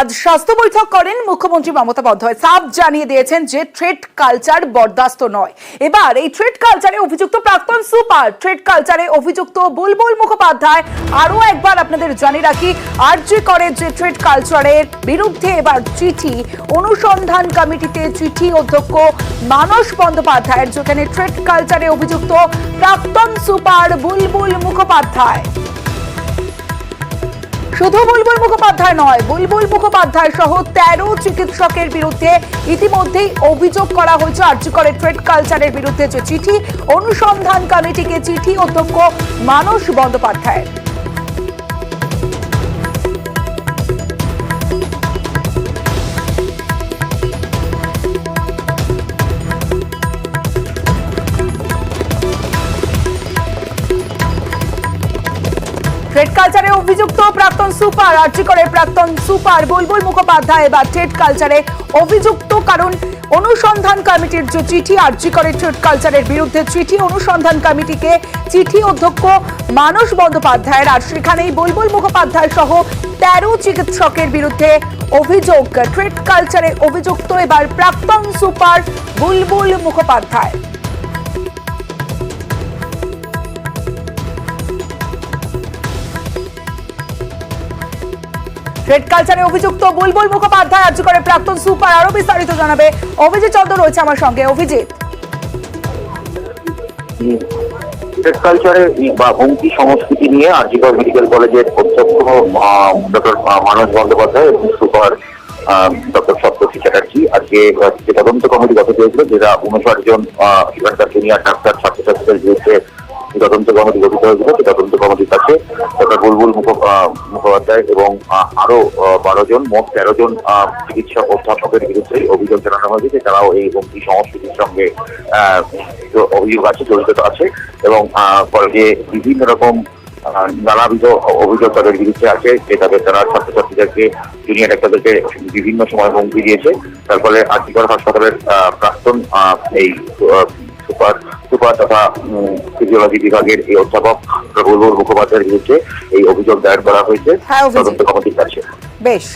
আজ স্বাস্থ্য বৈঠক করেন মুখ্যমন্ত্রী মমতা বন্দ্যোপাধ্যায়। সাফ জানিয়ে দিয়েছেন যে থ্রেড কালচার বরদাস্ত নয়। এবার এই থ্রেড কালচারে অভিযুক্ত প্রাক্তন সুপার, থ্রেড কালচারে অভিযুক্ত বুলবুল মুখোপাধ্যায়। আরো একবার আপনাদের জানিয়ে রাখি, আরজি করে যে থ্রেড কালচারের বিরুদ্ধে এবার চিঠি, অনুসন্ধান কমিটিতে চিঠি অধ্যক্ষ মানস বন্দ্যোপাধ্যায়ের, যেখানে থ্রেড কালচারে অভিযুক্ত প্রাক্তন সুপার বুলবুল মুখোপাধ্যায়। শুধু বুলবুল মুখোপাধ্যায় নয়, বুলবুল মুখোপাধ্যায় সহ 13 চিকিৎসকের বিরুদ্ধে ইতিমধ্যেই অভিযোগ করা হয়েছে। আরজি করে থ্রেড কালচারের বিরুদ্ধে যে চিঠি, অনুসন্ধান কমিটিকে চিঠি অধ্যক্ষ মানস বন্দ্যোপাধ্যায়। থ্রেড কালচারে অভিযুক্ত প্রাক্তন সুপার, আরজি করে প্রাক্তন সুপার বুলবুল মুখোপাধ্যায় এবার থ্রেড কালচারে অভিযুক্ত। কারণ অনুসন্ধান কমিটির যে চিঠি, আরজি করে থ্রেড কালচারের বিরুদ্ধে চিঠি, অনুসন্ধান কমিটিকে চিঠি অধ্যক্ষ মানস বন্দ্যোপাধ্যায়ের, আর সেখানেই বুলবুল মুখোপাধ্যায় সহ 13 চিকিৎসকের বিরুদ্ধে অভিযোগ। থ্রেড কালচারে অভিযুক্ত এবার প্রাক্তন সুপার বুলবুল মুখোপাধ্যায়। থ্রেড কালচারে অভিযুক্ত বুলবুল মুখোপাধ্যায়, আরজি করে প্রাক্তন সুপার। আরো বিস্তারিত জানাবে অভিজিৎ চন্দ্র রয়েছে আমার সঙ্গে। অভিজিৎ, থ্রেড কালচারে বা হুমকি সংস্কৃতি নিয়ে আরজি কর মেডিকেল কলেজের অধ্যক্ষ ডক্টর মানস বন্দ্যোপাধ্যায় এবং সুপার ডক্টর সপ্তর্ষি চ্যাটার্জি আজকে যে তদন্ত কমিটি গঠিত হয়েছিল, যেটা 59 জন এখানকার জুনিয়র ডাক্তার ছাত্রছাত্রীদের বিরুদ্ধে তদন্ত কমিটি গঠিত হয়েছিল, সেই তদন্ত কমিটির কাছে ডক্টর বুলবুল মুখোপাধ্যায় এবং আরো 12 জন, মোট 13 জন চিকিৎসক অধ্যাপকের বিরুদ্ধে অভিযোগ জানানো হয়েছে যে তারাও এই হুমকি সংস্কৃতির সঙ্গে অভিযোগ আছে, জড়িত আছে এবং কলেজে বিভিন্ন রকম নানাবিধ অভিযোগ তাদের বিরুদ্ধে আছে, যে তারা ছাত্রছাত্রীদেরকে, জুনিয়র ডাক্তারদেরকে বিভিন্ন সময় হুমকি দিয়েছে। তার ফলে আরজি কর হাসপাতালের প্রাক্তন এই সুপার তথা ফিজিওলজি বিভাগের এই অধ্যাপক বুলবুল মুখোপাধ্যায়ের বিরুদ্ধে এই অভিযোগ দায়ের করা হয়েছে তদন্ত কমিটির কাছে। বেশ।